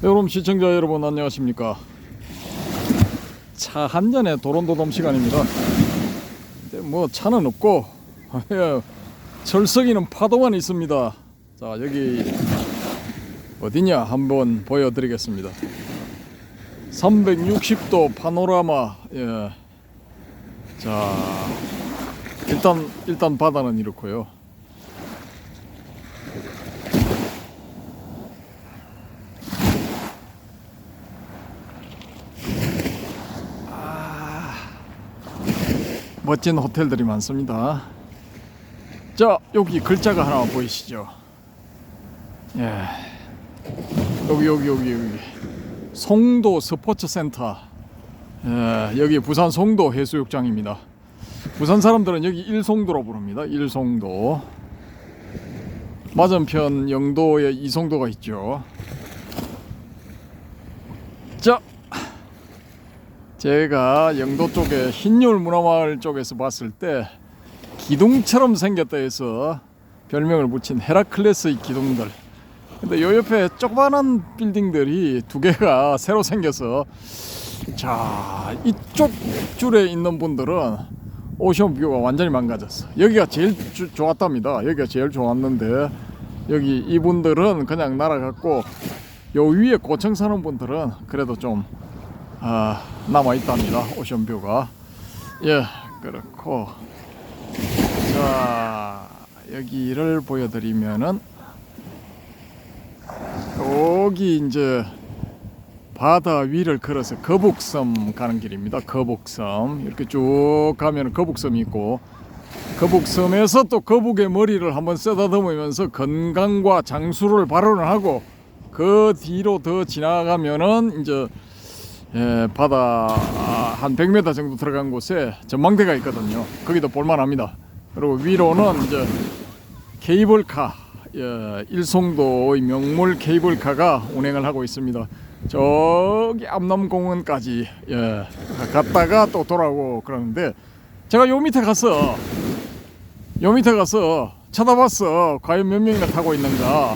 여러분, 시청자 여러분 안녕하십니까. 차 한 잔에 도론도돔 시간입니다. 근데 뭐 차는 없고 철썩이는 파도만 있습니다. 자, 여기 어디냐 한번 보여드리겠습니다. 360도 파노라마. 자, 일단 바다는 이렇고요. 멋진 호텔들이 많습니다. 자, 여기 글자가 하나 보이시죠? 예. 여기 송도 스포츠센터. 예, 여기 부산 송도 해수욕장입니다. 부산 사람들은 여기 일송도로 부릅니다. 일송도. 맞은편 영도에 이송도가 있죠. 자, 제가 영도 쪽에 흰율 문화마을 쪽에서 봤을 때 기둥처럼 생겼다 해서 별명을 붙인 헤라클레스의 기둥들. 근데 요 옆에 조그마한 빌딩들이 두 개가 새로 생겨서, 자, 이쪽 줄에 있는 분들은 오션뷰가 완전히 망가졌어. 여기가 제일 좋았답니다. 여기가 제일 좋았는데 여기 이분들은 그냥 날아갔고, 요 위에 고층 사는 분들은 그래도 좀 남아있답니다. 오션뷰가. 예, 그렇고, 자, 여기를 보여드리면은 여기 이제 바다 위를 걸어서 거북섬 가는 길입니다. 거북섬 이렇게 쭉 가면 거북섬이 있고, 거북섬에서 또 거북의 머리를 한번 쓰다듬으면서 건강과 장수를 발언하고, 그 뒤로 더 지나가면은 이제 바다 한 100m 정도 들어간 곳에 전망대가 있거든요. 거기도 볼만합니다. 그리고 위로는 이제 케이블카, 일송도의 명물 케이블카가 운행을 하고 있습니다. 저기 암남공원까지 갔다가 또 돌아오고 그러는데, 제가 요 밑에 가서 쳐다봤어. 과연 몇 명이나 타고 있는가.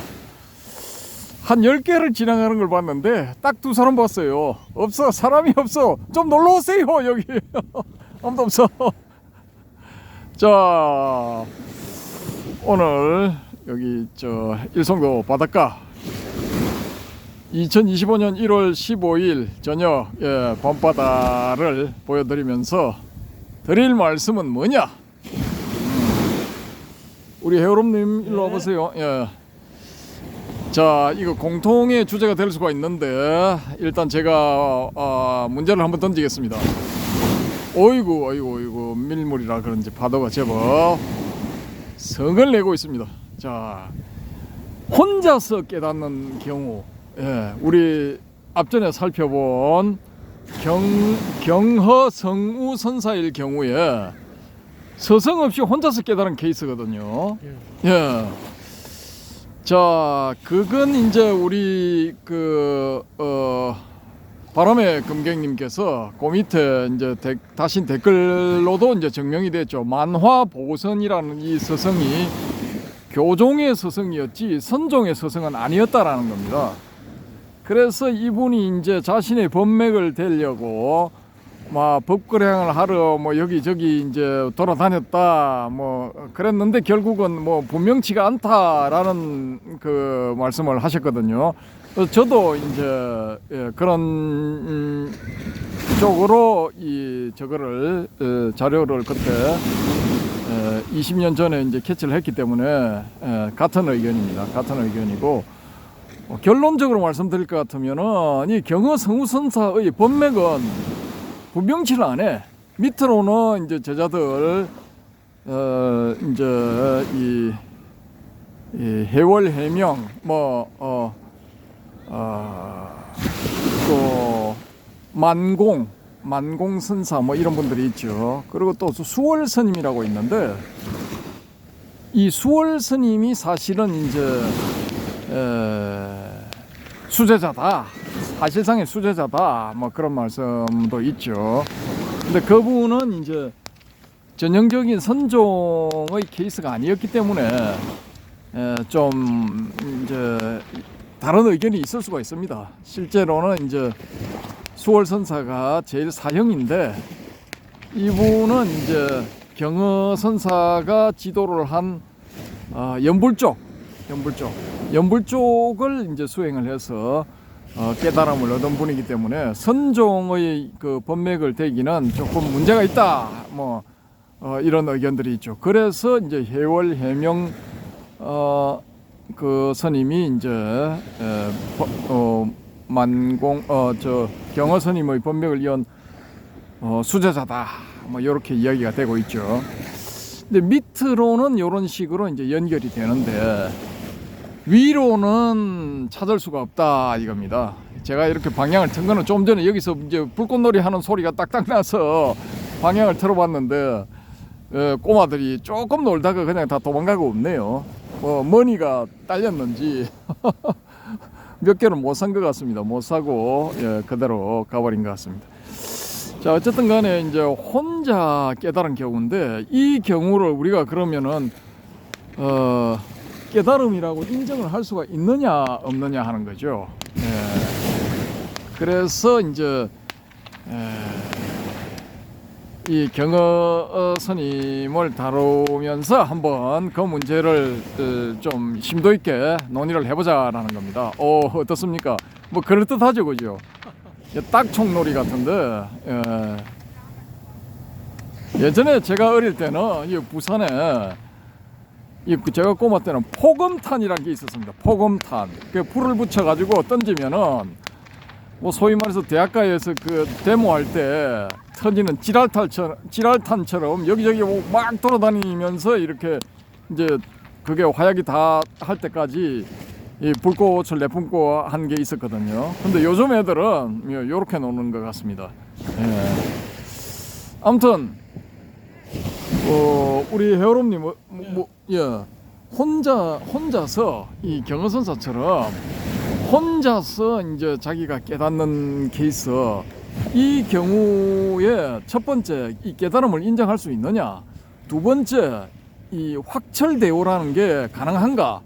한 10개를 지나가는 걸 봤는데 딱 2사람 봤어요. 없어, 사람이 없어. 좀 놀러 오세요. 여기 아무도 없어. 자, 오늘 여기 저 일송도 바닷가 2025년 1월 15일 저녁 밤바다를 보여드리면서 드릴 말씀은 뭐냐? 우리 해오름님 일로 와보세요. 자, 이거 공통의 주제가 될 수가 있는데 일단 제가 문제를 한번 던지겠습니다. 어이구 밀물이라 그런지 파도가 제법 성을 내고 있습니다. 자, 혼자서 깨닫는 경우, 우리 앞전에 살펴본 경허 성우 선사일 경우에 서성 없이 혼자서 깨달은 케이스거든요. 자, 그건 이제 우리 바람의 금객님께서 그 밑에 이제 다신 댓글로도 이제 증명이 됐죠. 만화보선이라는 이 서성이 교종의 서성이었지 선종의 서성은 아니었다라는 겁니다. 그래서 이분이 이제 자신의 법맥을 대려고 막 법거래를 하러 뭐 여기저기 이제 돌아다녔다 뭐 그랬는데, 결국은 뭐 분명치가 않다라는 그 말씀을 하셨거든요. 저도 이제 그런 쪽으로 저거를 자료를 그때 20년 전에 이제 캐치를 했기 때문에 같은 의견입니다. 같은 의견이고, 결론적으로 말씀드릴 것 같으면은 이 경허 성우선사의 법맥은 분명치를 안 해. 밑으로는 이제 제자들 이제 이 해월 해명 또 만공 선사 뭐 이런 분들이 있죠. 그리고 또 수월 스님이라고 있는데, 이 수월 스님이 사실은 이제 수제자다, 사실상의 수제자다 뭐 그런 말씀도 있죠. 근데 그분은 이제 전형적인 선종의 케이스가 아니었기 때문에 좀 이제 다른 의견이 있을 수가 있습니다. 실제로는 이제 수월선사가 제일 사형인데 이분은 이제 경허선사가 지도를 한 연불 쪽을 이제 수행을 해서 깨달음을 얻은 분이기 때문에 선종의 그 법맥을 대기는 조금 문제가 있다. 뭐 이런 의견들이 있죠. 그래서 이제 해월 해명 그 스님이 이제 만공 저 경허 스님의 법맥을 이은 수제자다. 뭐 이렇게 이야기가 되고 있죠. 근데 밑으로는 이런 식으로 이제 연결이 되는데 위로는 찾을 수가 없다 이겁니다. 제가 이렇게 방향을 튼 거는 좀 전에 여기서 이제 불꽃놀이 하는 소리가 딱딱 나서 방향을 틀어봤는데 꼬마들이 조금 놀다가 그냥 다 도망가고 없네요. 머니가 딸렸는지 몇 개는 못 산 것 같습니다. 못 사고 그대로 가버린 것 같습니다. 자, 어쨌든 간에 이제 혼자 깨달은 경우인데 이 경우를 우리가 그러면은 깨달음이라고 인정을 할 수가 있느냐 없느냐 하는 거죠. 그래서 이제 이 경허 스님을 다루면서 한번 그 문제를 좀 심도 있게 논의를 해보자라는 겁니다. 어떻습니까? 뭐 그럴듯하죠, 그죠? 딱총놀이 같은데 예전에 제가 어릴 때는 이 부산에 제가 꼬마 때는 포금탄이라는 게 있었습니다. 포금탄. 그 불을 붙여가지고 던지면은 뭐 소위 말해서 대학가에서 그 데모할 때 터지는 지랄탄처럼 여기저기 막 돌아다니면서 이렇게 이제 그게 화약이 다 할 때까지 이 불꽃을 내뿜고 한 게 있었거든요. 근데 요즘 애들은 이렇게 노는 것 같습니다. 아무튼 우리 회오롬님 혼자서 이 경허선사처럼 혼자서 이제 자기가 깨닫는 케이스, 이 경우에 첫 번째 이 깨달음을 인정할 수 있느냐, 두 번째 이 확철대오라는 게 가능한가,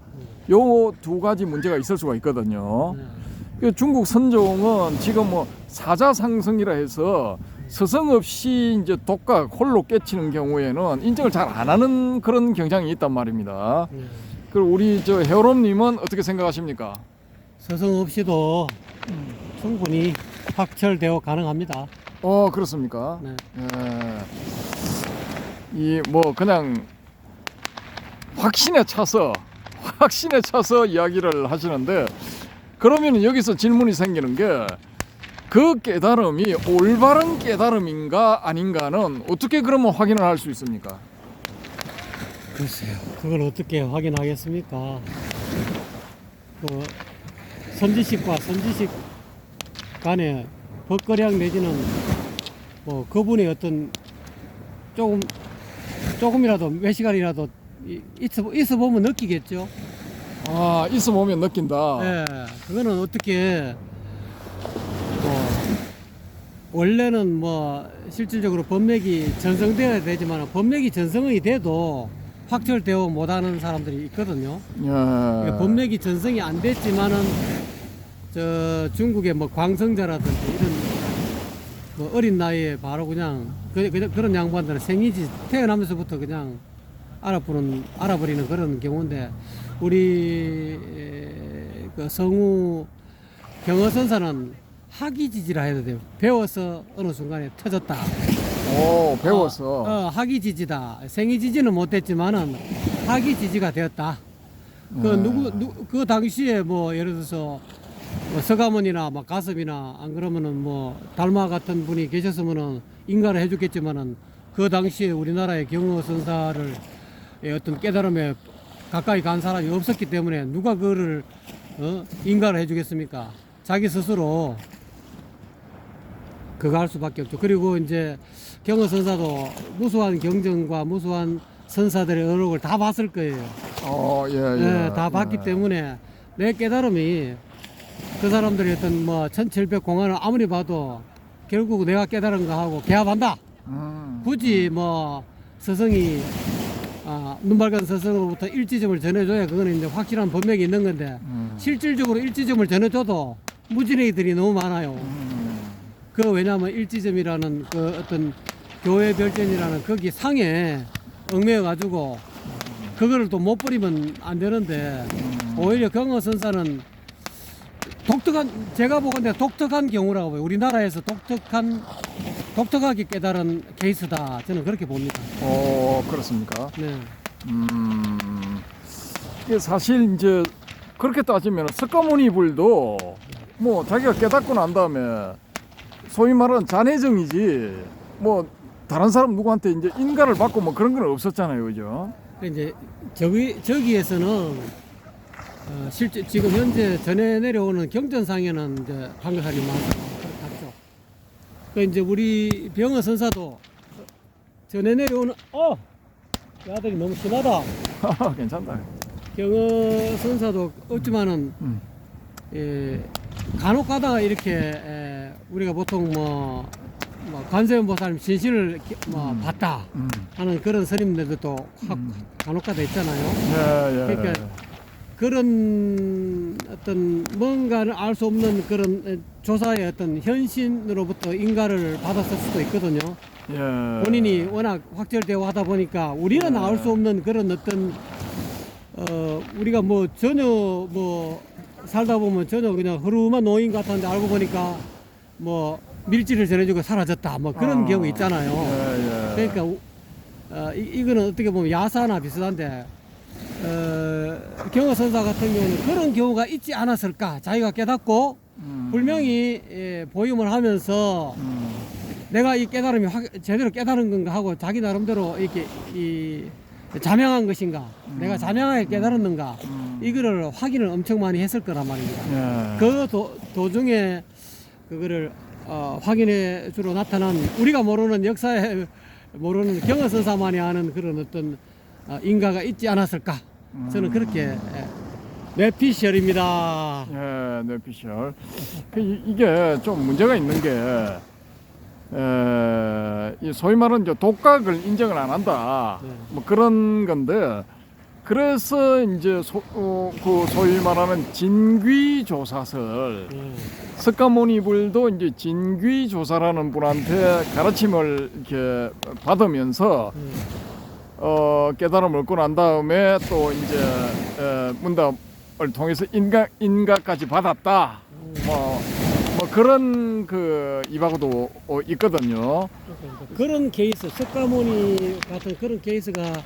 요 두 가지 문제가 있을 수가 있거든요. 중국 선종은 지금 뭐 사자상승이라 해서 스승 없이 이제 독각 홀로 깨치는 경우에는 인정을 잘 안 하는 그런 경향이 있단 말입니다. 그리고 우리 저 회오롬님은 어떻게 생각하십니까? 스승 없이도 충분히 확철대오 가능합니다. 그렇습니까? 네. 이 뭐 그냥 확신에 차서 이야기를 하시는데, 그러면 여기서 질문이 생기는 게 그 깨달음이 올바른 깨달음인가 아닌가는 어떻게 그러면 확인을 할 수 있습니까? 글쎄요, 그걸 어떻게 확인하겠습니까? 그 선지식과 선지식 간의 법거량 내지는 뭐 그분의 어떤 조금이라도 몇 시간이라도 있어 보면 느끼겠죠. 있어 보면 느낀다. 네, 그거는 어떻게 원래는 뭐 실질적으로 법맥이 전성되어야 되지만 법맥이 전성이 돼도 확철되어 못하는 사람들이 있거든요. 법맥이 전성이 안 됐지만은 저 중국의 뭐 광성자라든지 이런 뭐 어린 나이에 바로 그냥 그런 양반들은 생이지 태어나면서부터 그냥 알아버리는 그런 경우인데, 우리 그 성우 경허선사는 학이지지라 해도 돼요. 배워서 어느 순간에 터졌다. 배워서. 학이지지다. 생이지지는 못했지만은 학이지지가 되었다. 그 당시에 뭐 예를 들어서 뭐 서가모니나 막 가섭이나 안 그러면은 뭐 달마 같은 분이 계셨으면은 인가를 해줬겠지만은 그 당시에 우리나라의 경허선사를 어떤 깨달음에 가까이 간 사람이 없었기 때문에 누가 그거를 인가를 해주겠습니까? 자기 스스로 그거 할 수밖에 없죠. 그리고 이제 경허선사도 무수한 경전과 무수한 선사들의 어록을 다 봤을 거예요. 다 봤기 때문에 내 깨달음이 그 사람들이 어떤 뭐 1700공안을 아무리 봐도 결국 내가 깨달은 거 하고 개합한다. 굳이 뭐 스승이 눈발간 스스로부터 일지점을 전해줘야 그거는 이제 확실한 법맥이 있는 건데 실질적으로 일지점을 전해줘도 무진행이들이 너무 많아요. 그 왜냐하면 일지점이라는 그 어떤 교회 별전이라는 거기 상에 얽매여 가지고 그거를 또 못 버리면 안 되는데 오히려 경허선사는 독특한, 제가 보건대 독특한 경우라고 봐요. 우리나라에서 독특하게 깨달은 케이스다. 저는 그렇게 봅니다. 그렇습니까? 네. 이게 사실 이제 그렇게 따지면 석가모니불도 뭐 자기가 깨닫고 난 다음에 소위 말하는 잔해정이지 뭐 다른 사람 누구한테 이제 인가를 받고 뭐 그런 건 없었잖아요, 그죠? 이제 저기에서는 실제 지금 현재 전해 내려오는 경전상에는 이제 판결하기 많죠. 그 이제 우리 병어 선사도 전해 내려오는 이 아들이 너무 심하다. 괜찮다. 병어 선사도 없지만은 간혹 가다가 이렇게 우리가 보통 뭐 관세음보살님 신신을 봤다 하는 그런 스님들도 간혹 가다 있잖아요. 예. 그러니까 그런 어떤 뭔가를 알 수 없는 그런 조사의 어떤 현신으로부터 인가를 받았을 수도 있거든요. 예. 본인이 워낙 확철되어 하다 보니까 우리는 알 수 없는 그런 어떤 우리가 뭐 전혀 뭐 살다 보면 전혀 그냥 흐름한 노인 같았는데 알고 보니까 뭐 밀지를 전해주고 사라졌다 뭐 그런 경우 있잖아요. 예. 그러니까 이거는 어떻게 보면 야사나 비슷한데 경허선사 같은 경우는 그런 경우가 있지 않았을까. 자기가 깨닫고 분명히 보임을 하면서 내가 이 깨달음이 제대로 깨달은 건가 하고 자기 나름대로 이렇게 자명한 것인가, 내가 자명하게 깨달았는가, 이거를 확인을 엄청 많이 했을 거란 말입니다. 그 도중에 그거를 확인해 주로 나타난 우리가 모르는 역사에 모르는 경허선사만이 아는 그런 어떤 인가가 있지 않았을까. 저는 그렇게 뇌피셜입니다. 예, 뇌피셜. 이게 좀 문제가 있는 게 이 소위 말하는 이제 독각을 인정을 안 한다. 뭐 그런 건데 그래서 이제 그 소위 말하는 진귀조사설 석가모니불도 이제 진귀조사라는 분한테 가르침을 이렇게 받으면서 깨달음을 얻고 난 다음에 또 이제 문답을 통해서 인가까지 받았다. 뭐 그런 그 이바고도 있거든요. 그런 케이스, 석가모니 같은 그런 케이스가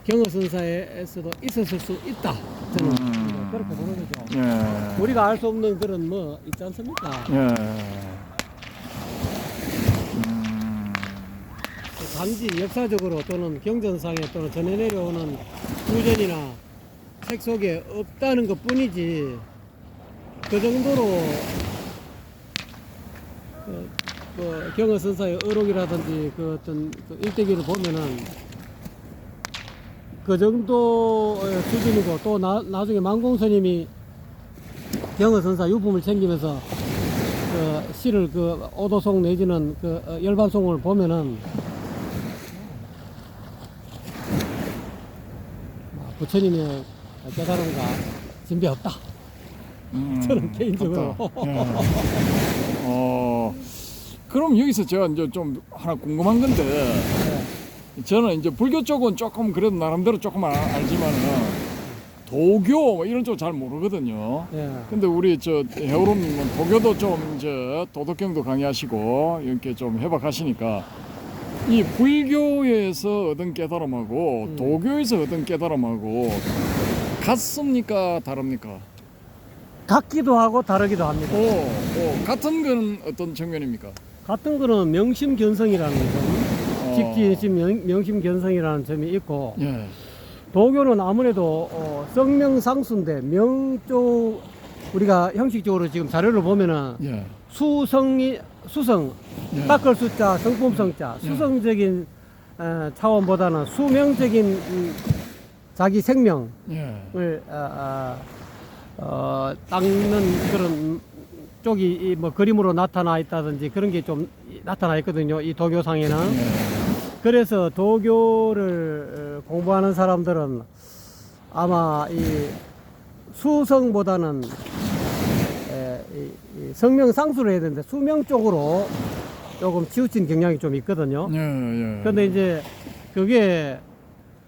경허선사에서도 있었을 수 있다. 저는 그렇게 보는 거죠. 예. 우리가 알 수 없는 그런 뭐 있지 않습니까? 예. 단지 역사적으로 또는 경전상에 또는 전해 내려오는 구전이나 책 속에 없다는 것 뿐이지 그 정도로 그 경허선사의 어록이라든지 그 어떤 그 일대기를 보면은 그 정도의 수준이고 또 나중에 만공스님이 경허선사 유품을 챙기면서 그 시를 그 오도송 내지는 그 열반송을 보면은 부처님의 깨달음과 진배 없다. 저는 개인적으로. 그럼 여기서 제가 이제 좀 하나 궁금한 건데 저는 이제 불교 쪽은 조금 그래도 나름대로 조금 알지만은 도교 뭐 이런 쪽 잘 모르거든요. 근데 우리 저 해오름님은 도교도 좀 이제 도덕경도 강의하시고 이렇게 좀 해박하시니까 이 불교에서 얻은 깨달음하고 도교에서 얻은 깨달음하고 같습니까? 다릅니까? 같기도 하고 다르기도 합니다. 같은 건 어떤 측면입니까? 같은 거는 명심견성이라는 점, 직지심 명심견성이라는 점이 있고 예. 도교는 아무래도 성명상수인데 명쪽 우리가 형식적으로 지금 자료를 보면은 예. 수성 예. 닦을 숫자 성품성자 수성적인 차원보다는 수명적인 자기 생명을 예. 닦는 그런 쪽이 뭐 그림으로 나타나 있다든지 그런 게 좀 나타나 있거든요. 이 도교상에는. 그래서 도교를 공부하는 사람들은 아마 이 수성보다는 이 성명 상수를 해야 되는데 수명 쪽으로 조금 치우친 경향이 좀 있거든요. 예, 예. 그런데 이제 그게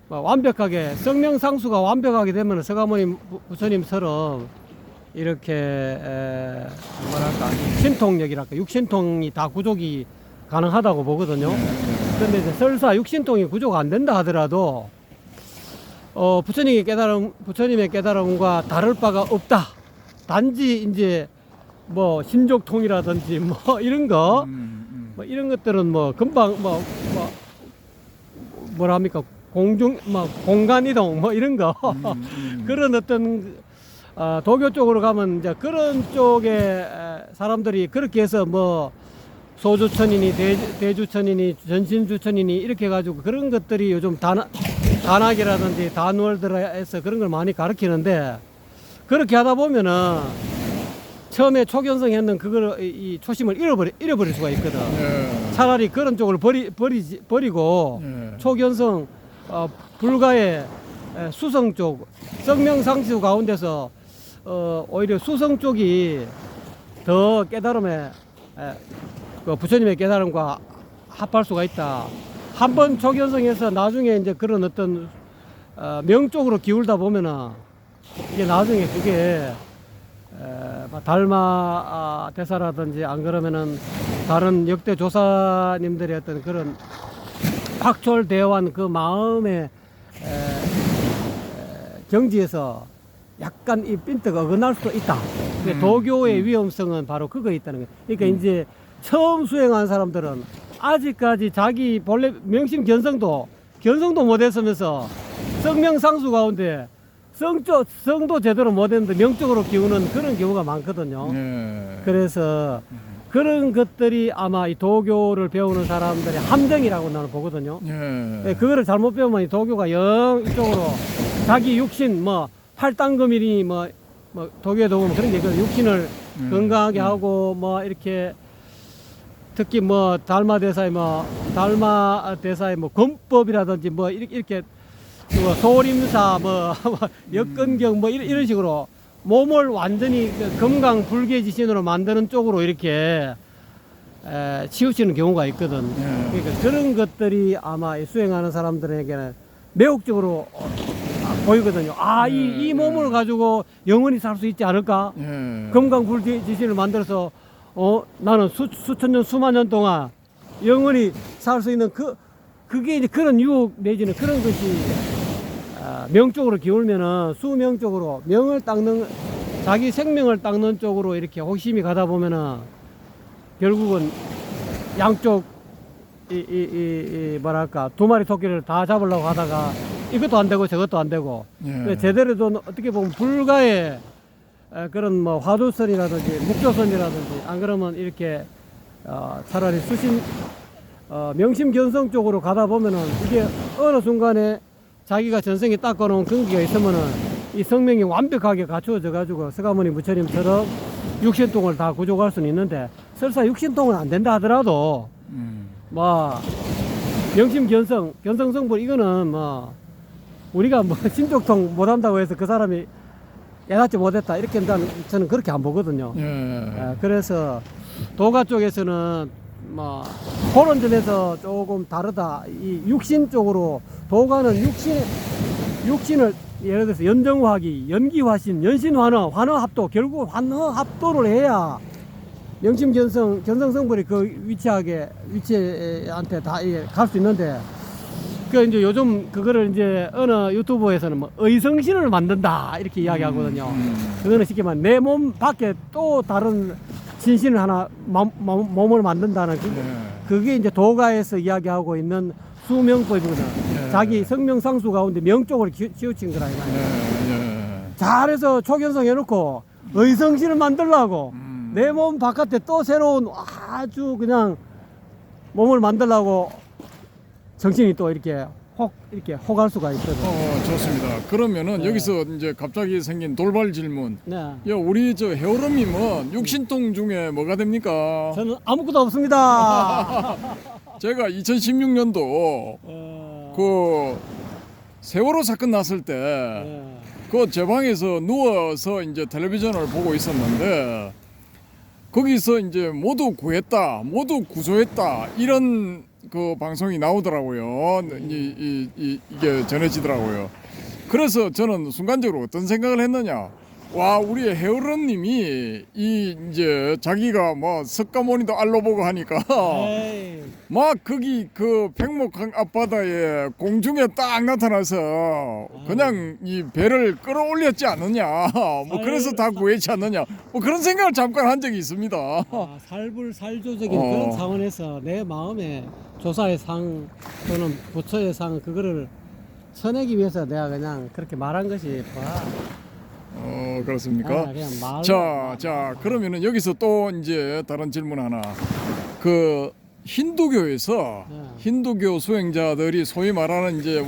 뭐 완벽하게 성명 상수가 완벽하게 되면 서가모니 부처님처럼 이렇게 뭐랄까 신통력이랄까 육신통이 다 구족이 가능하다고 보거든요. 그런데 이제 설사 육신통이 구조가 안 된다 하더라도 부처님의 깨달음과 다를 바가 없다. 단지 이제 뭐 신족통이라든지 뭐 이런 거, 뭐 이런 것들은 뭐 금방 뭐라 합니까 공간 이동 뭐 이런 거 그런 어떤 도교 쪽으로 가면 이제 그런 쪽에 사람들이 그렇게 해서 뭐 소주천이니 대주천이니 전신주천이니 이렇게 해가지고 그런 것들이 요즘 단학이라든지 단월들에서 그런 걸 많이 가르치는데 그렇게 하다 보면은 처음에 초견성 했는 그걸 이 초심을 잃어버릴 수가 있거든. 예. 차라리 그런 쪽을 버리고 예. 초견성 불가의 수성 쪽 성명상수 가운데서 오히려 수성 쪽이 더 깨달음에 그 부처님의 깨달음과 합할 수가 있다. 한번 초견성해서 나중에 이제 그런 어떤 명 쪽으로 기울다 보면은 이게 나중에 그게 달마 대사라든지 안 그러면은 다른 역대 조사님들의 어떤 그런 확철대오한 그 마음의 경지에서 약간 이 핀트가 어긋날 수도 있다. 도교의 위험성은 바로 그거에 있다는 거예요. 그러니까 이제 처음 수행한 사람들은 아직까지 자기 본래 명심 견성도 못했으면서 성명상수 가운데 성도 제대로 못했는데 명적으로 기우는 그런 경우가 많거든요. 예. 그래서 그런 것들이 아마 이 도교를 배우는 사람들의 함정이라고 나는 보거든요. 예. 그거를 잘못 배우면 이 도교가 영 이쪽으로 자기 육신 뭐 팔당금이니 뭐 도교에도 보면 그런 게 있거든요. 육신을 건강하게 하고 뭐 이렇게 특히 뭐 달마 대사의 뭐 권법이라든지 뭐 이렇게 뭐 소림사 뭐 역건경 뭐 이런 식으로 몸을 완전히 금강 불개지신으로 만드는 쪽으로 이렇게 치우치는 경우가 있거든. 그러니까 그런 것들이 아마 수행하는 사람들에게는 매혹적으로 보이거든요. 이 몸을 가지고 영원히 살 수 있지 않을까? 금강 불개지신을 만들어서 나는 수천 년 수만 년 동안 영원히 살 수 있는 그게 이제 그런 유혹 내지는 그런 것이 명 쪽으로 기울면은 수명 쪽으로 명을 닦는 자기 생명을 닦는 쪽으로 이렇게 호심이 가다 보면은 결국은 양쪽 뭐랄까 두 마리 토끼를 다 잡으려고 하다가 이것도 안 되고 저것도 안 되고 제대로 된 어떻게 보면 불가의 그런 뭐 화두선이라든지 묵조선이라든지 안 그러면 이렇게 차라리 수신 명심견성 쪽으로 가다 보면은 이게 어느 순간에 자기가 전생에 닦아놓은 근기가 있으면은 이 성명이 완벽하게 갖추어져 가지고 서가모니 부처님처럼 육신통을 다 구족할 수는 있는데 설사 육신통은 안 된다 하더라도 뭐 명심견성 견성성불 이거는 뭐 우리가 뭐 신족통 못한다고 해서 그 사람이 깨닫지 못했다 이렇게 저는 그렇게 안 보거든요. 그래서 도가 쪽에서는 뭐 그런 점에서 조금 다르다. 이 육신 쪽으로 도가는 육신을 예를 들어서 연정화기, 연기화신, 연신환어, 환어합도 결국 환어합도를 해야 명심견성성불이 그 위치한테 다 갈 수 있는데 그 이제 요즘 그거를 이제 어느 유튜브에서는 뭐 의성신을 만든다 이렇게 이야기하거든요. 그거는 쉽게 말하면 내 몸 밖에 또 다른 신신을 하나 몸을 만든다는 그게 이제 도가에서 이야기하고 있는 수명법이거든. 자기 성명상수 가운데 명 쪽으로 치우친 거라 이거야. 잘해서 초견성 해놓고 의성신을 만들라고 내 몸 바깥에 또 새로운 아주 그냥 몸을 만들라고 정신이 또 이렇게 혹할 수가 있거든. 좋습니다. 그러면은 여기서 이제 갑자기 생긴 돌발 질문. 네. 야, 우리 저 헤어름님은 육신통 중에 뭐가 됩니까? 저는 아무것도 없습니다. 제가 2016년도 그 세월호 사건 났을 때 그 제 방에서 누워서 이제 텔레비전을 보고 있었는데 거기서 이제 모두 구했다, 모두 구조했다 이런 그 방송이 나오더라고요. 이게 전해지더라고요. 그래서 저는 순간적으로 어떤 생각을 했느냐? 와, 우리 헤어런님이 이제 자기가 뭐 석가모니도 알로 보고 하니까 에이. 막 거기 그 백목강 앞바다에 공중에 딱 나타나서 그냥 이 배를 끌어올렸지 않느냐? 뭐 그래서 다 구했지 않느냐? 뭐 그런 생각을 잠깐 한 적이 있습니다. 살불살조적인 어. 그런 차원에서 내 마음에 조사의 상 또는 부처의 상 그거를 쳐내기 위해서 내가 그냥 그렇게 말한 것이 그렇습니까? 그냥 말. 자, 그러면은 여기서 또 이제 다른 질문 하나. 그 힌두교에서 힌두교 수행자들이 소위 말하는 이제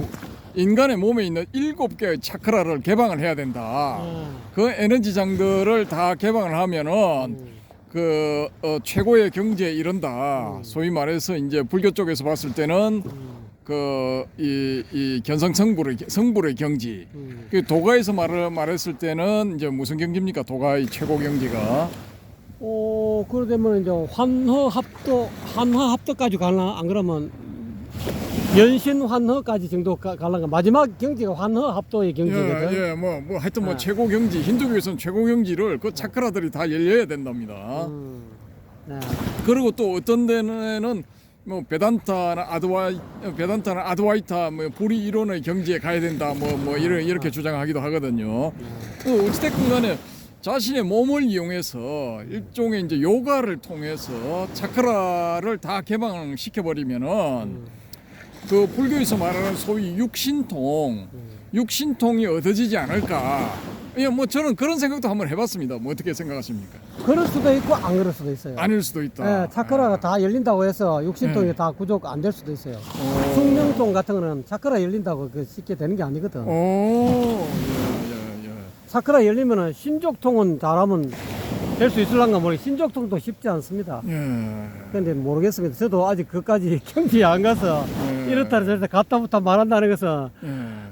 인간의 몸에 있는 7개의 차크라를 개방을 해야 된다. 그 에너지장들을 다 개방을 하면은 그 최고의 경지에 이른다. 소위 말해서 이제 불교 쪽에서 봤을 때는 그 이 성불의 경지. 그 도가에서 말했을 때는 이제 무슨 경지입니까? 도가의 최고 경지가. 그러면 이제 환허합도까지 가나 안 그러면 연신환허까지 정도 갈란가 마지막 경지가 환허합도의 경지거든. 예, 뭐 하여튼 뭐 최고 경지, 힌두교에서는 최고 경지를 그 차크라들이 다 열려야 된답니다. 그리고 또 어떤 데는 뭐 베단타나 아드와이타 뭐 불이 이론의 경지에 가야 된다 뭐 이렇게 주장하기도 하거든요. 어찌됐건 간에 자신의 몸을 이용해서 일종의 이제 요가를 통해서 차크라를 다 개방시켜 버리면은 그 불교에서 말하는 소위 육신통이 얻어지지 않을까. 예, 뭐 저는 그런 생각도 한번 해봤습니다. 뭐 어떻게 생각하십니까? 그럴 수도 있고 안 그럴 수도 있어요. 아닐 수도 있다. 예, 차크라가 다 열린다고 해서 육신통이 다 구족 안 될 수도 있어요. 숙명통 같은 거는 차크라 열린다고 쉽게 되는 게 아니거든. 예. 차크라 열리면은 신족통은 잘하면 될 수 있을란가 모르겠어요. 신족통도 쉽지 않습니다. 그런데 모르겠습니다. 저도 아직 그까지 경지에 안 가서 이렇다 저렇다 갔다부터 말한다는 것은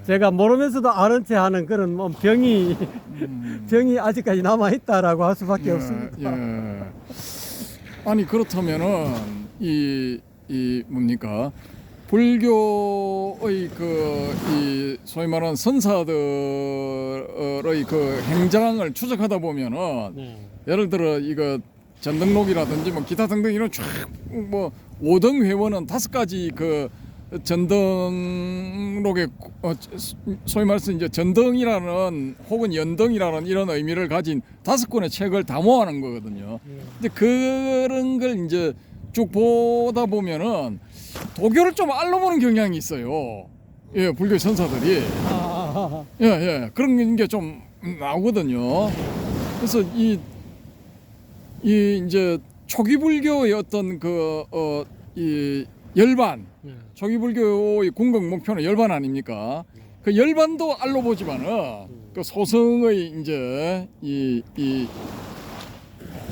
제가 모르면서도 아는 체 하는 그런 뭐 병이 아직까지 남아 있다라고 할 수밖에 없습니다. 아니 그렇다면은 이 뭡니까? 불교의 이 소위 말하는 선사들의 그 행장을 추적하다 보면은 예를 들어 이거 전등록이라든지 뭐 기타 등등 이런 쫙 뭐 5등 회원은 5가지 그 전등록의 소위 말해서 이제 전등이라는 혹은 연등이라는 이런 의미를 가진 5권의 책을 다 모아놓은 거거든요. 근데 그런 걸 이제 쭉 보다 보면은 도교를 좀 알아보는 경향이 있어요. 예, 불교 선사들이. 예, 그런 게 좀 나오거든요. 그래서 이 이제 초기 불교의 어떤 이 열반, 초기 불교의 궁극 목표는 열반 아닙니까? 그 열반도 알아보지만은 그 소성의 이제 이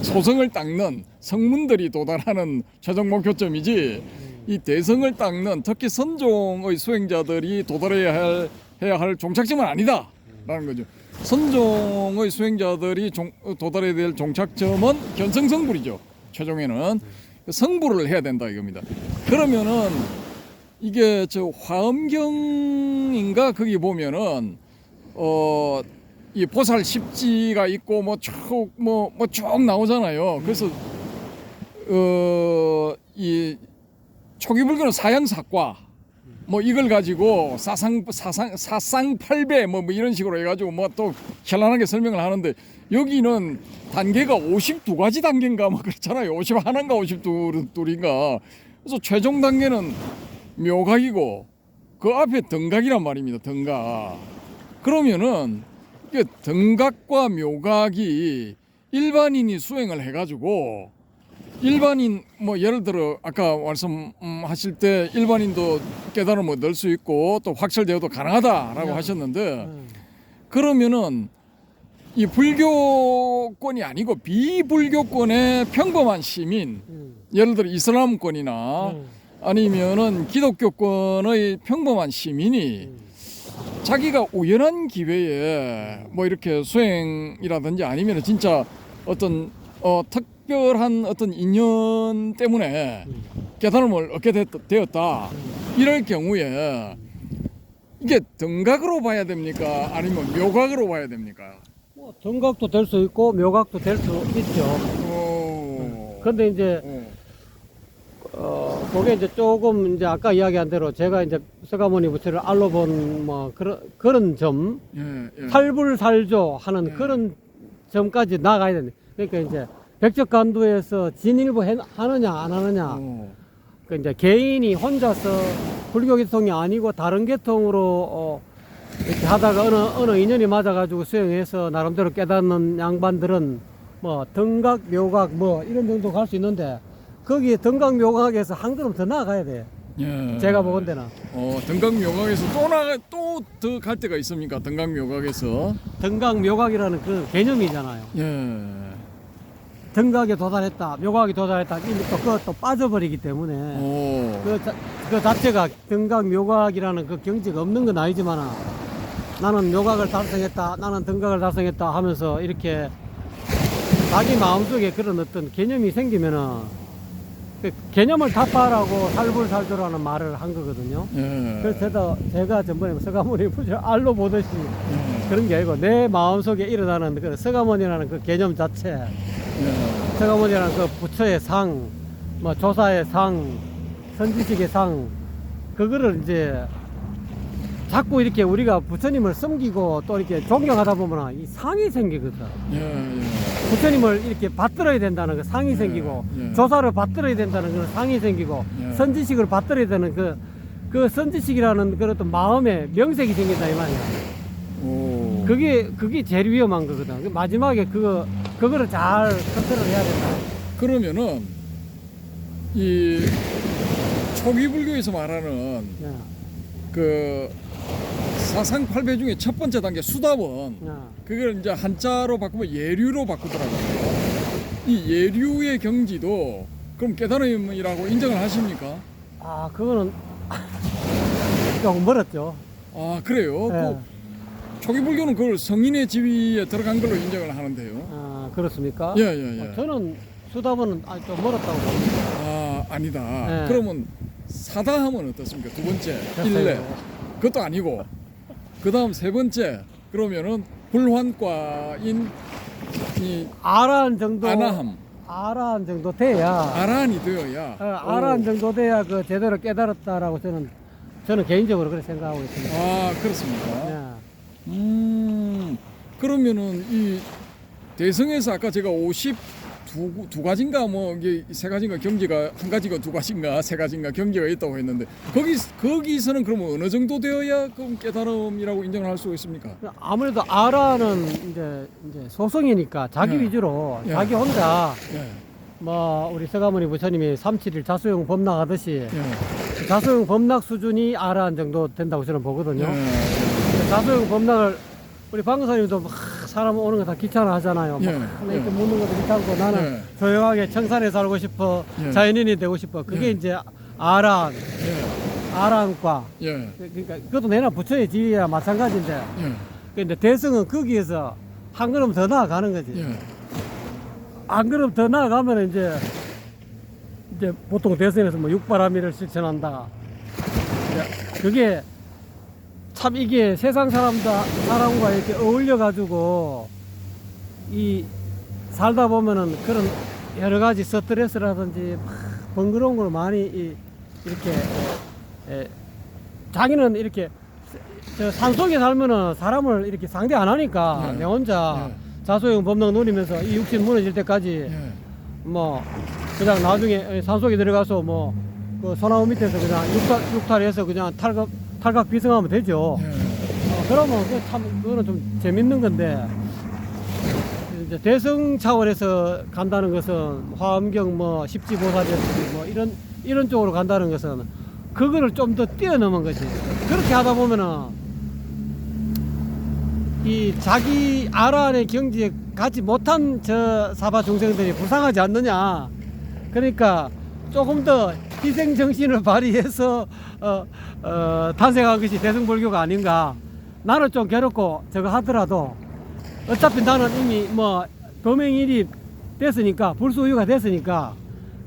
소성을 닦는 성문들이 도달하는 최종 목표점이지 이 대성을 닦는 특히 선종의 수행자들이 도달해야 할 종착점은 아니다라는 거죠. 선종의 수행자들이 도달해야 될 종착점은 견성성불이죠. 최종에는 성불을 해야 된다 이겁니다. 그러면은 이게 저 화엄경인가 거기 보면은 이 보살 십지가 있고 뭐 쭉 나오잖아요. 그래서 이 초기 불교는 사양사과 뭐 이걸 가지고 사상팔배 뭐 이런 식으로 해가지고 뭐 또 현란하게 설명을 하는데 여기는 단계가 52가지 단계인가 뭐 그렇잖아요. 51인가 52인가. 그래서 최종 단계는 묘각이고 그 앞에 등각이란 말입니다. 등각. 그러면은 이게 등각과 묘각이 일반인이 수행을 해가지고 일반인 뭐 예를 들어 아까 말씀하실 때 일반인도 깨달음을 얻을 수 있고 또 확철되어도 가능하다라고 하셨는데 그러면은 이 불교권이 아니고 비불교권의 평범한 시민 예를 들어 이슬람권이나 아니면은 기독교권의 평범한 시민이 자기가 우연한 기회에 뭐 이렇게 수행이라든지 아니면 진짜 어떤 특별한 어떤 인연 때문에 깨달음을 얻게 되었다. 이럴 경우에 이게 등각으로 봐야 됩니까? 아니면 묘각으로 봐야 됩니까? 뭐 등각도 될 수 있고 묘각도 될 수 있죠. 근데 이제 그게 이제 조금 이제 아까 이야기한 대로 제가 이제 서가모니 부처를 알로 본 뭐 그런 점, 예. 살불살조 하는 그런 점까지 나가야 되는데, 그러니까 이제 백척간두에서 진일보 하느냐 안 하느냐, 그 이제 개인이 혼자서 불교 계통이 아니고 다른 계통으로 이렇게 하다가 어느 인연이 맞아가지고 수행해서 나름대로 깨닫는 양반들은 뭐 등각, 묘각 뭐 이런 정도 갈 수 있는데, 거기 등각 묘각에서 한 걸음 더 나아가야 돼. 예. 제가 보건 데는 등각 묘각에서 또 더 갈 때가 있습니까? 등각 묘각에서. 등각 묘각이라는 그 개념이잖아요. 예. 등각에 도달했다, 묘각에 도달했다, 이미 또 그것도 빠져버리기 때문에 그 자체가 등각 묘각이라는 그 경지가 없는 건 아니지만, 나는 묘각을 달성했다, 나는 등각을 달성했다 하면서 이렇게 자기 마음속에 그런 어떤 개념이 생기면은 그 개념을 타파하라고 살불살조라는 말을 한 거거든요. 예. 그래서 제가 전번에 서가모니 부처 알로 보듯이 그런 게 아니고 내 마음속에 일어나는 그 서가모니라는 그 개념 자체, 서가모니라는 그 부처의 상, 뭐 조사의 상, 선지식의 상, 그거를 이제 자꾸 이렇게 우리가 부처님을 섬기고 또 이렇게 존경하다 보면 이 상이 생기거든. 부처님을 이렇게 받들어야 된다는 그 상이 생기고, 조사를 받들어야 된다는 그 상이 생기고, 선지식을 받들어야 되는 그 선지식이라는 그런 어떤 마음의 명색이 생긴다 이 말이야. 그게 제일 위험한 거거든. 그 마지막에 그거를 잘 컨트롤 해야 된다. 그러면은 이 초기 불교에서 말하는 그 사상팔배 중에 첫 번째 단계 수답은 그걸 이제 한자로 바꾸면 예류로 바꾸더라고요. 이 예류의 경지도 그럼 깨달음이라고 인정을 하십니까? 아, 그거는 조금 멀었죠. 아, 그래요? 네. 그 초기 불교는 그걸 성인의 지위에 들어간 걸로 인정을 하는데요. 아, 그렇습니까? 예. 저는 수답은 좀 멀었다고 봅니다. 아, 아니다. 네. 그러면 사다하면 어떻습니까? 두 번째, 됐어요. 일례. 그것도 아니고. 그 다음 세 번째, 그러면은 불환과인 이 아라한 정도, 아나함. 아라한 정도 돼야, 아란이 되어야. 아라한 정도 돼야 그 제대로 깨달았다라고 저는 개인적으로 그렇게 생각하고 있습니다. 아, 그렇습니까? 예. 그러면은 이 대성에서 아까 제가 52 가지인가 뭐 이게 세 가지인가 경지가 한 가지가 두 가지인가 세 가지인가 경지가 있다고 했는데 거기서는 그러면 어느 정도 되어야 그럼 깨달음이라고 인정을 할 수가 있습니까? 아무래도 아라는 이제 소성이니까 자기 예. 위주로 예. 자기 혼자 예. 뭐 우리 서가모니 부처님이 371 자소용 범락하듯이 예. 자소용 범락 수준이 아라한 정도 된다고 저는 보거든요. 예. 자소용 범락을 우리 방사님도 막 사람 오는 거 다 귀찮아 하잖아요. 예. 막 이렇게 묻는 것도 귀찮고 나는 예. 조용하게 청산에 살고 싶어, 예. 자연인이 되고 싶어. 그게 예. 이제 아라한, 예. 아라한과. 예. 그러니까 그것도 내나 부처의 지위랑 마찬가지인데. 예. 근데 대승은 거기에서 한 걸음 더 나아가는 거지. 예. 한 걸음 더 나아가면 이제 보통 대승에서 뭐 육바라밀을 실천한다. 이제 그게 참 이게 세상 사람과 이렇게 어울려가지고 이 살다 보면은 그런 여러 가지 스트레스라든지 막 번거로운 걸 많이 이렇게 자기는 이렇게 저 산속에 살면은 사람을 이렇게 상대 안 하니까 예. 내 혼자 예. 자소용 법능 누리면서 이 육신 무너질 때까지 예. 뭐 그냥 나중에 산속에 들어가서 뭐 그 소나무 밑에서 그냥 육탈해서 그냥 탈각 비승하면 되죠. 예. 그러면 그거는 좀 재밌는 건데, 이제 대승 차원에서 간다는 것은 화엄경 뭐 십지보살이었지 뭐 이런 쪽으로 간다는 것은 그거를 좀 더 뛰어넘은 거지. 그렇게 하다 보면은 이 자기 아라한의 경지에 가지 못한 저 사바 중생들이 불쌍하지 않느냐. 그러니까 조금 더 희생 정신을 발휘해서 탄생한 것이 대승불교가 아닌가. 나는 좀 괴롭고 저거 하더라도 어차피 나는 이미 뭐 도명일이 됐으니까 불수유가 됐으니까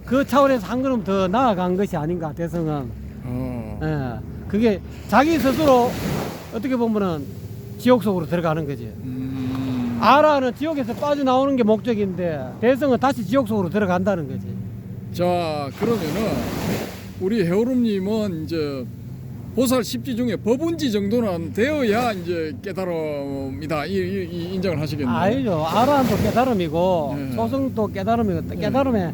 그 차원에서 한 걸음 더 나아간 것이 아닌가 대승은. 예, 그게 자기 스스로 어떻게 보면은 지옥 속으로 들어가는 거지. 아라는 지옥에서 빠져나오는 게 목적인데 대승은 다시 지옥 속으로 들어간다는 거지. 자, 그러면은 우리 해오름님은 이제 보살 10지 중에 법운지 정도는 되어야 이제 깨달음이다 이 인정을 하시겠네요. 아니죠. 아라한도 깨달음이고 네. 초승도 깨달음이고 깨달음의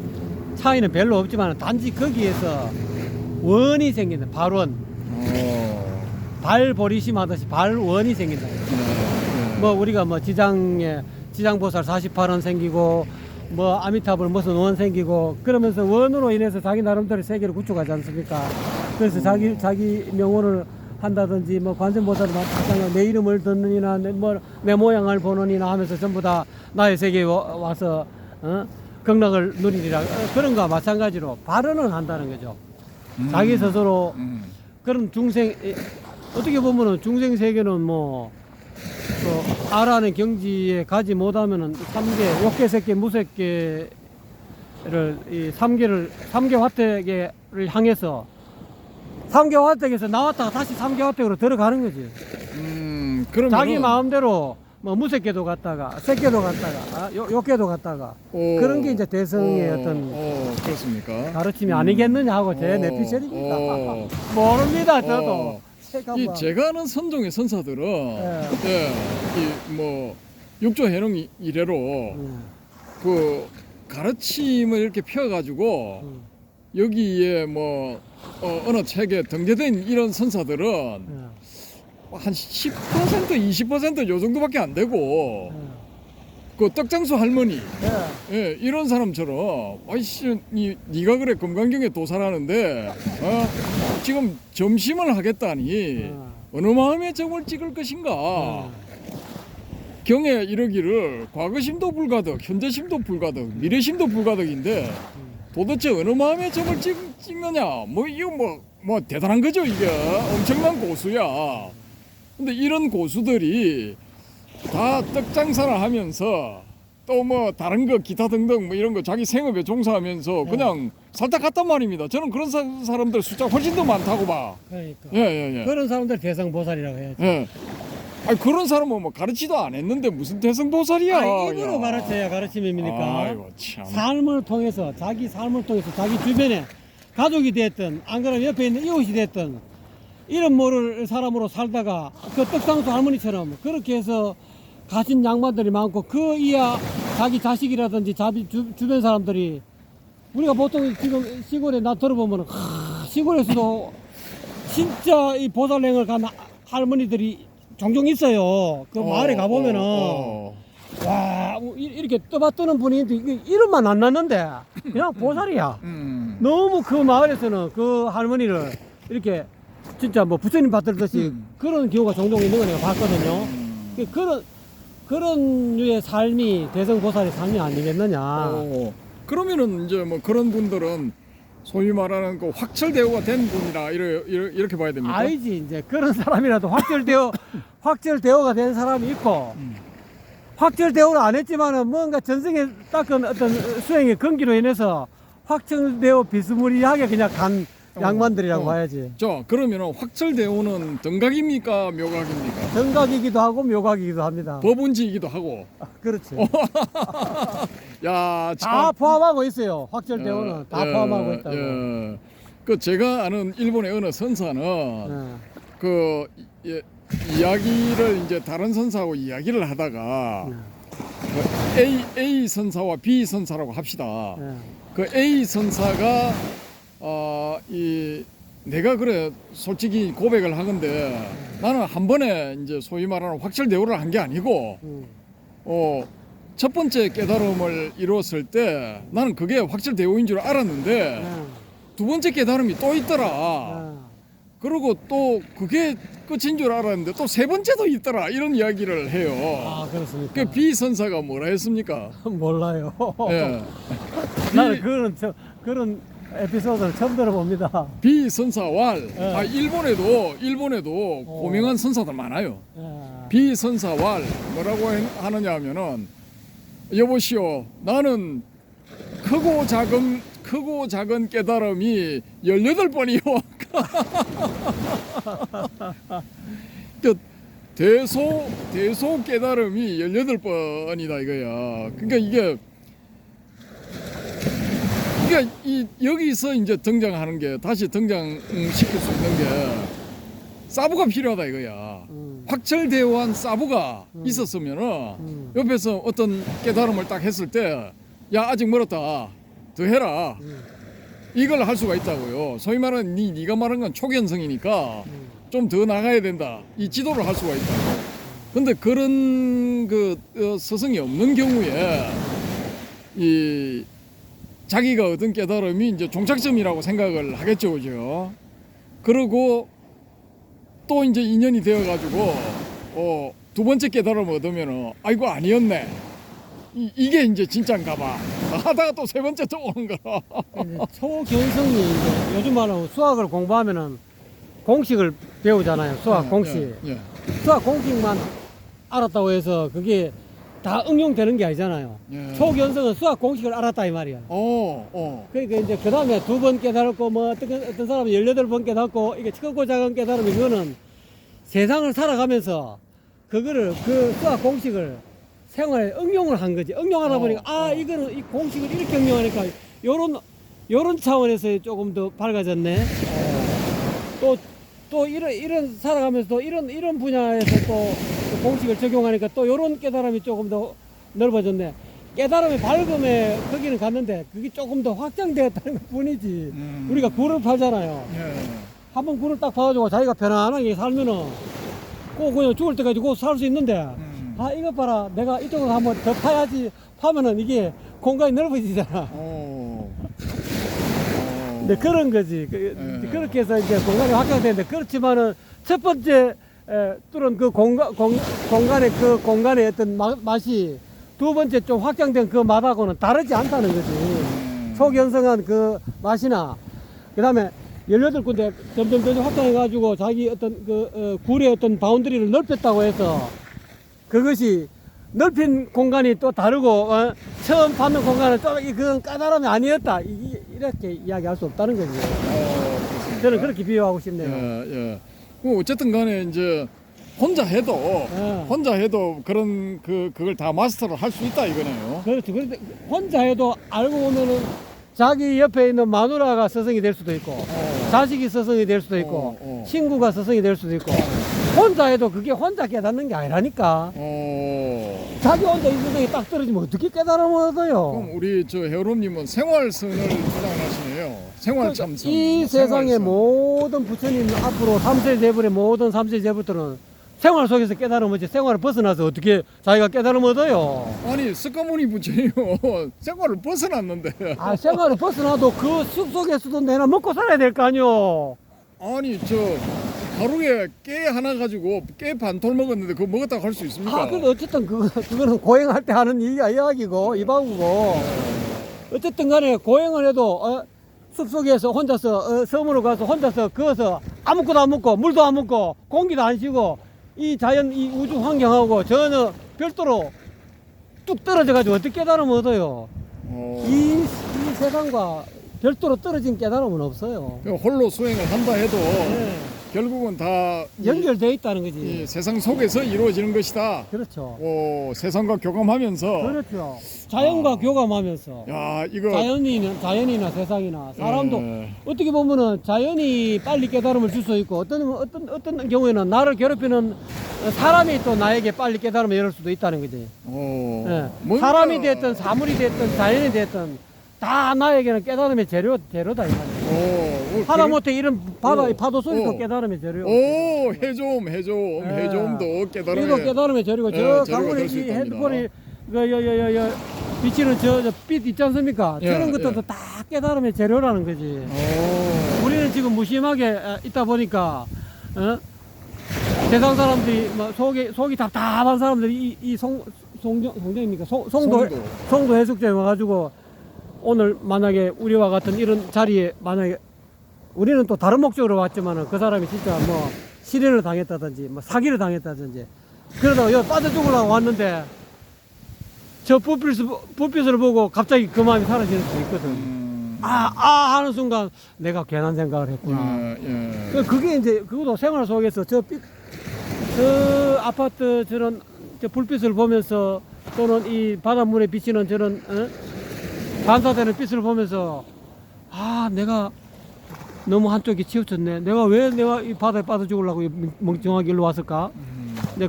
차이는 별로 없지만 단지 거기에서 원이 생긴다. 발원. 발 보리심하듯이 발원이 생긴다. 뭐 우리가 뭐 지장보살 48원 생기고 뭐 아미타불 무슨 원 생기고 그러면서 원으로 인해서 자기 나름대로 세계를 구축하지 않습니까? 그래서 자기 명호를 한다든지 뭐 관세음보살도 마찬가지로 내 이름을 듣느니나 내 모양을 보느니나 하면서 전부 다 나의 세계에 와서 극락을 누리리라 그런 거와 마찬가지로 발언을 한다는 거죠. 자기 스스로 그런 중생 어떻게 보면은 중생 세계는 뭐 아라는 경지에 가지 못하면은 3계, 욕계색계, 무색계를 이 3계 화택을 향해서 3개 화택에서 나왔다가 다시 3개 화택으로 들어가는 거지. 그러면 자기 마음대로 뭐 무색계도 갔다가 색계도 갔다가 욕계도 갔다가 그런 게 이제 대성의 어떤 그렇습니까? 가르침이 아니겠느냐 하고 제 내피셜입니다. 모릅니다 저도. 이 제가 아는 선종의 선사들은 이뭐 육조 해능 이래로 그 가르침을 이렇게 펴가지고 여기에 뭐 어느 책에 등재된 이런 선사들은 한 10% 20%요 정도밖에 안 되고 그 떡장수 할머니 예, 이런 사람처럼 아이씨 네가 그래 금강경에 도살하는데 지금 점심을 하겠다니 어느 마음에 점을 찍을 것인가 경에 이르기를 과거심도 불가득 현재심도 불가득 미래심도 불가득인데 도대체 어느 마음에 점을 찍느냐 뭐 이거 뭐 대단한 거죠. 이게 엄청난 고수야. 근데 이런 고수들이 다 떡장사를 하면서 또 뭐 다른 거 기타 등등 뭐 이런 거 자기 생업에 종사하면서 그냥 살다 갔단 말입니다. 저는 그런 사람들 숫자 훨씬 더 많다고 봐. 그러니까 예. 그런 사람들 대성보살이라고 해야지. 예. 아니 그런 사람은 뭐 가르치도 안 했는데 무슨 대성보살이야. 입으로 가르쳐야 가르침입니까? 아이고 참. 삶을 통해서 자기 삶을 통해서 자기 주변에 가족이 됐든 안 그러면 옆에 있는 이웃이 됐든 이름 모를 사람으로 살다가 그 떡상수 할머니처럼 그렇게 해서 가신 양반들이 많고 그 이하 자기 자식이라든지 자기 주변 사람들이 우리가 보통 지금 시골에 나 들어보면 시골에서도 진짜 이 보살행을 간 할머니들이 종종 있어요. 그 마을에 가보면은 와 이렇게 떠받드는 분이 이름만 안 났는데 그냥 보살이야. 너무 그 마을에서는 그 할머니를 이렇게 진짜 뭐 부처님 받들듯이 그런 경우가 종종 있는 거 내가 봤거든요. 그런 류의 삶이 대성보살의 삶이 아니겠느냐. 그러면은 이제 뭐 그런 분들은 소위 말하는 그 확철대오가 된 분이라 이렇게 봐야 됩니까? 아니지 이제 그런 사람이라도 확철대오가 된 사람이 있고 확철대오를 안 했지만은 뭔가 전생에 닦은 어떤 수행의根기로 인해서 확철대오 비스무리하게 그냥 간 양반들이라고 봐야지. 자 그러면은 확철대오는 등각입니까 묘각입니까? 등각이기도 하고 묘각이기도 합니다. 법운지이기도 하고. 그렇지. 야, 참. 다 포함하고 있어요. 확철대오는 다 포함하고 있다고. 그 제가 아는 일본의 어느 선사는 그 이야기를 이제 다른 선사하고 이야기를 하다가 그 A 선사와 B 선사라고 합시다. 그 A 선사가 내가 그래 솔직히 고백을 하건데 나는 한 번에 이제 소위 말하는 확철대오를 한 게 아니고 첫 번째 깨달음을 이루었을 때 나는 그게 확철대오인 줄 알았는데 두 번째 깨달음이 또 있더라. 그리고 또 그게 끝인 줄 알았는데 또 세 번째도 있더라 이런 이야기를 해요. 아 그렇습니까? 그 B 선사가 뭐라 했습니까? 몰라요. 예. 나는 그런 에피소드를 처음 들어봅니다. 비선사왈. 예. 아, 일본에도 고명한 선사들 많아요. 예. 비선사왈 뭐라고 하느냐 하면은 여보시오 나는 크고 작은 깨달음이 18번이요. 그 대소 깨달음이 18번이다 이거야. 그러니까 여기서 이제 등장하는 게 다시 등장시킬 수 있는 게 사부가 필요하다 이거야. 확철대오한 사부가 있었으면은 옆에서 어떤 깨달음을 딱 했을 때 야 아직 멀었다 더 해라 이걸 할 수가 있다고요. 소위 말하는 네가 말한 건 초견성이니까 좀 더 나가야 된다 이 지도를 할 수가 있다고. 근데 그런 스승이 없는 경우에 이 자기가 얻은 깨달음이 이제 종착점이라고 생각을 하겠죠, 그죠? 그리고 또 이제 인연이 되어가지고 두 번째 깨달음을 얻으면은 아이고 아니었네. 이게 이제 진짜인가봐. 하다가 또 세 번째 또 오는 거라. 초견성이 이제 요즘 말로 수학을 공부하면은 공식을 배우잖아요. 수학 공식. 예. 수학 공식만 알았다고 해서 그게 다 응용되는 게 아니잖아요. 예. 초견성은 수학 공식을 알았다 이 말이야. 그러니까 이제 그 다음에 2번 깨달았고 뭐 어떤 사람은 18번 깨닫고 이게 크고 작은 깨달음이 그거는 세상을 살아가면서 그거를 그 수학 공식을 생활에 응용을 한 거지. 응용하다 보니까 이거는 이 공식을 이렇게 응용하니까 요런 차원에서 조금 더 밝아졌네. 또 이런 살아가면서 또 이런 분야에서 또 공식을 적용하니까 또 요런 깨달음이 조금 더 넓어졌네. 깨달음의 밝음에 거기는 갔는데 그게 조금 더 확장되었다는 것 뿐이지. 우리가 굴을 팔잖아요. 한번 굴을 딱 파가지고 자기가 편안하게 살면은 꼭 그냥 죽을 때까지 꼭 살 수 있는데 이것 봐라 내가 이쪽으로 한번 더 파야지 파면은 이게 공간이 넓어지잖아. 근데 그런 거지. 그렇게 해서 이제 공간이 확장되는데 그렇지만은 첫 번째 뚫은 그 공간의 그 공간의 어떤 맛이 두 번째 좀 확장된 그 맛하고는 다르지 않다는 거지. 초견성한 그 맛이나 그다음에 18군데 점점 확장해가지고 자기 어떤 굴의 어떤 바운더리를 넓혔다고 해서 그것이 넓힌 공간이 또 다르고 처음 받는 공간은 좀 그건 까다로움이 아니었다 이렇게 이야기할 수 없다는 거죠. 저는 그렇게 비유하고 싶네요. 예. 어쨌든 간에 이제 혼자 해도 그런 그걸 다 마스터를 할 수 있다 이거네요. 그렇죠. 그런데 혼자 해도 알고 보면은 자기 옆에 있는 마누라가 스승이 될 수도 있고 자식이 스승이 될 수도 있고 친구가 스승이 될 수도 있고 혼자 해도 그게 혼자 깨닫는 게 아니라니까. 자기 혼자 이 세상에 딱 떨어지면 어떻게 깨달음을 얻어요? 그럼 우리 저 해오롬님은 생활선을 주장하시네요. 생활참선. 이 세상의 모든 부처님 앞으로 3세 제불의 모든 3세 제불들은 생활 속에서 깨달음 얻지 생활을 벗어나서 어떻게 자기가 깨달음 얻어요? 아니 스카모니 부처님 생활을 벗어났는데. 생활을 벗어나도 그 숲속에서도 내가 먹고 살아야 될 거 아니요? 아니 저 하루에 깨 하나 가지고 깨 반톨 먹었는데 그거 먹었다고 할 수 있습니까? 근데 어쨌든 그거는 고행할 때 하는 이야기고 이바구고 어쨌든 간에 고행을 해도 숲속에서 혼자서 섬으로 가서 혼자서 그어서 아무것도 안 먹고 물도 안 먹고 공기도 안 쉬고 이 자연 이 우주 환경하고 전혀 별도로 뚝 떨어져 가지고 어떻게 깨달음을 얻어요? 이 세상과 별도로 떨어진 깨달음은 없어요. 홀로 수행을 한다 해도 결국은 다 연결되어 있다는 거지. 이 세상 속에서 이루어지는 것이다. 그렇죠. 세상과 교감하면서. 그렇죠. 자연과 교감하면서. 야, 이거 자연이나 세상이나 사람도 어떻게 보면은 자연이 빨리 깨달음을 줄 수 있고 어떤 경우에는 나를 괴롭히는 사람이 또 나에게 빨리 깨달음을 이룰 수도 있다는 거지. 사람이 됐든 사물이 됐든 자연이 됐든 다 나에게는 깨달음의 재료다 이 말이야. 하다못해 이런 파도 소리도 깨달음의 재료. 해조음도 깨달음의. 이거 깨달음의 재료고 저 강물에 이 헤드폰이 비치는 저 빛 있지 않습니까? 저런 것들도 다 깨달음의 재료라는 거지. 우리는 지금 무심하게 있다 보니까 세상 사람들이 뭐 속이 답답한 사람들이 송정입니까? 송도 해수욕장에 와가지고 오늘 만약에 우리와 같은 이런 자리에 만약에 우리는 또 다른 목적으로 왔지만은 그 사람이 진짜 뭐 실현을 당했다든지 뭐 사기를 당했다든지 그러다가 여기 빠져 죽으려고 왔는데 저 불빛을 보고 갑자기 그 마음이 사라지는 수도 있거든. 하는 순간 내가 괜한 생각을 했구나. 그게 이제 그것도 생활 속에서 저 아파트 저런 저 불빛을 보면서 또는 이 바닷물에 비치는 저런 반사되는 빛을 보면서 내가 너무 한쪽이 치우쳤네. 내가 이 바다에 빠져 죽으려고 멍청하게 일로 왔을까? 근데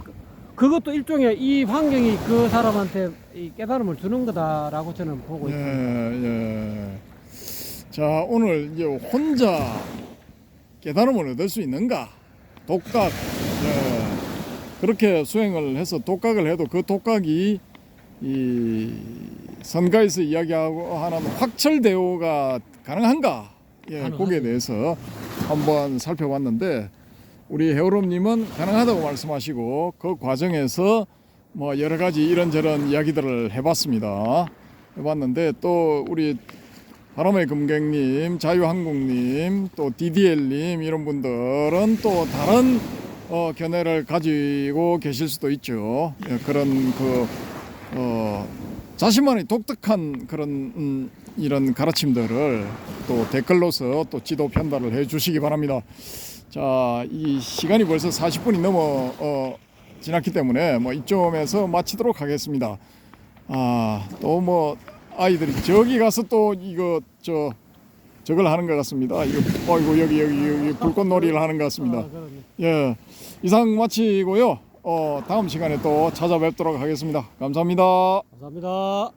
그것도 일종의 이 환경이 그 사람한테 이 깨달음을 주는 거다라고 저는 보고 있습니다. 자, 오늘 이제 혼자 깨달음을 얻을 수 있는가? 독각. 그렇게 수행을 해서 독각을 해도 그 독각이 이 선가에서 이야기하고 하는 확철대오가 가능한가? 거기에 대해서 한번 살펴봤는데 우리 해오롬님은 가능하다고 말씀하시고 그 과정에서 뭐 여러 가지 이런저런 이야기들을 해봤는데 또 우리 바람의 금객님, 자유한국님, 또 DDL님 이런 분들은 또 다른 견해를 가지고 계실 수도 있죠. 그런 자신만의 독특한 그런 이런 가르침들을 또 댓글로서 또 지도 편달을 해주시기 바랍니다. 자, 이 시간이 벌써 40분이 넘어 지났기 때문에 뭐 이쯤에서 마치도록 하겠습니다. 또 뭐 아이들이 저기 가서 또 이거 저걸 하는 것 같습니다. 이거 여기 불꽃놀이를 하는 것 같습니다. 예, 이상 마치고요. 다음 시간에 또 찾아뵙도록 하겠습니다. 감사합니다. 감사합니다.